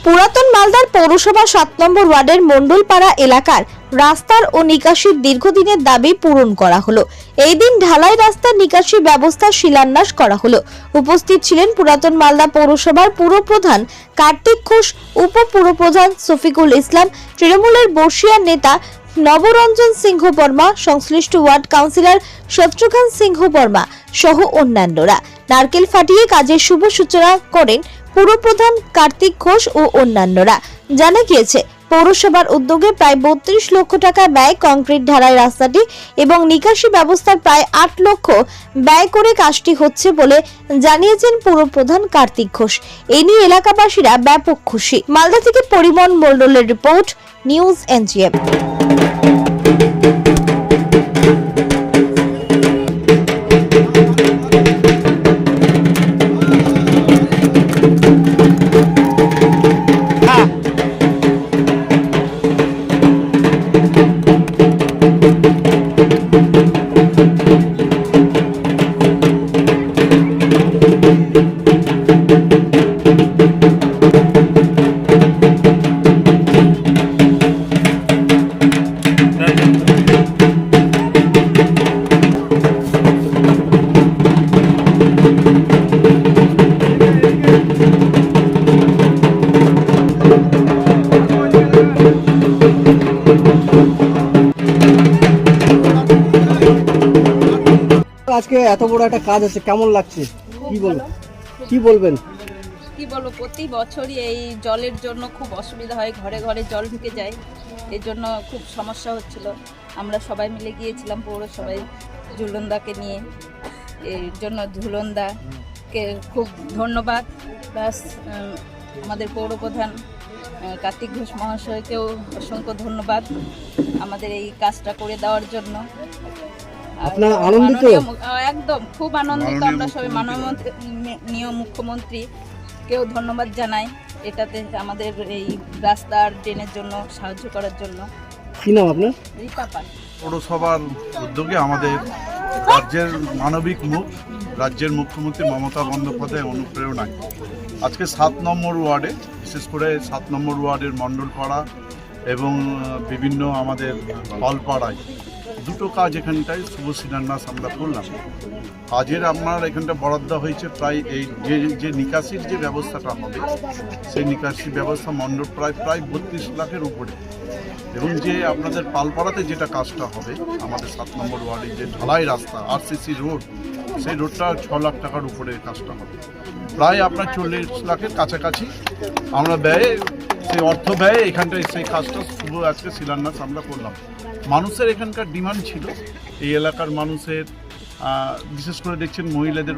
পুরাতন মালদার পৌরসভা ৭ নম্বর ওয়ার্ডের মণ্ডলপাড়া এলাকার রাস্তার ও নিকাশির দীর্ঘদিনের দাবি পূরণ করা হলো। এই দিন ঢালাই রাস্তার নিকাশি ব্যবস্থা শিলান্যাস করা হলো। উপস্থিত ছিলেন পুরাতন মালদা পৌরসভার পুরপ্রধান কার্তিক ঘোষ, উপপুরপ্রধান শফিকুল ইসলাম, তৃণমূলের বর্ষিয়ার নেতা নবরঞ্জন সিংহ বর্মা, সংশ্লিষ্ট ওয়ার্ড কাউন্সিলর শত্রুঘ্ন সিংহ বর্মা সহ অন্যান্যরা। নারকেল ফাটিয়ে কাজের শুভ সূচনা করেন পুরপ্রধান কার্তিক ঘোষ ও অন্যান্যরা। জানা গিয়েছে, পৌরসভার উদ্যোগে প্রায় ৩২ লক্ষ টাকা ব্যয় কংক্রিট ঢালাই রাস্তাটি এবং নিকাশি ব্যবস্থার প্রায় ৮ লক্ষ ব্যয় করে কাজটি হচ্ছে বলে জানিয়েছেন পুরপ্রধান কার্তিক ঘোষ। এই নিয়ে এলাকাবাসীরা ব্যাপক খুশি। মালদা থেকে পরিমল মণ্ডলের রিপোর্ট, নিউজ এনজিএম। আজকে এত বড় একটা কাজ আছে, কেমন লাগছে? কি বলবেন? কি বলবো, প্রতি বছরই এই জলের জন্য খুব অসুবিধা হয়, ঘরে ঘরে জল ঢুকে যায়, এর জন্য খুব সমস্যা হচ্ছিল। আমরা সবাই মিলে গিয়েছিলাম পৌরসভায় ঝুলনদাকে নিয়ে, এর জন্য ঝুলনদাকে খুব ধন্যবাদ। প্লাস আমাদের পৌরপ্রধান কার্তিক ঘোষ মহাশয়কেও অসংখ্য ধন্যবাদ আমাদের এই কাজটা করে দেওয়ার জন্য। আপনারা আনন্দিত? একদম খুব আনন্দিত আমরা সবাই। মাননীয় মুখ্যমন্ত্রীকেও ধন্যবাদ জানাই এটাতে আমাদের এই রাস্তার ড্রেনের জন্য সাহায্য করার জন্য। কি নাম আপনার? রিপা পাল। পৌরসভার উদ্যোগে আমাদের রাজ্যের মানবিক মুখ, রাজ্যের মুখ্যমন্ত্রী মমতা বন্দ্যোপাধ্যায় অনুপ্রেরণায় আজকে ৭ নম্বর ওয়ার্ডে, বিশেষ করে ৭ নম্বর ওয়ার্ডের মণ্ডলপাড়া এবং বিভিন্ন আমাদের পালপাড়ায় দুটো কাজ এখানটায় শুভ শিলান্যাস আমরা করলাম। কাজের আপনার এখানটা বরাদ্দ হয়েছে প্রায় এই যে নিকাশির যে ব্যবস্থাটা হবে, সেই নিকাশি ব্যবস্থা মণ্ডলপাড়ায় প্রায় ৩২ লাখের উপরে, এবং যে আপনাদের পালপাড়াতে যেটা কাজটা হবে আমাদের ৭ নম্বর ওয়ার্ডে যে ঢালাই রাস্তা আরসিসি রোড, সেই রোডটা ৬ লাখ টাকার উপরে কাজটা হবে। প্রায় আপনার ৪০ লাখের কাছাকাছি আমরা সেই অর্থ ব্যয়ে এখানটায় সেই কাজটা শুভ আজকে শিলান্যাস আমরা করলাম। মানুষের এখানকার ডিমান্ড ছিল, এই এলাকার মানুষের বিশেষ করে দেখছেন মহিলাদের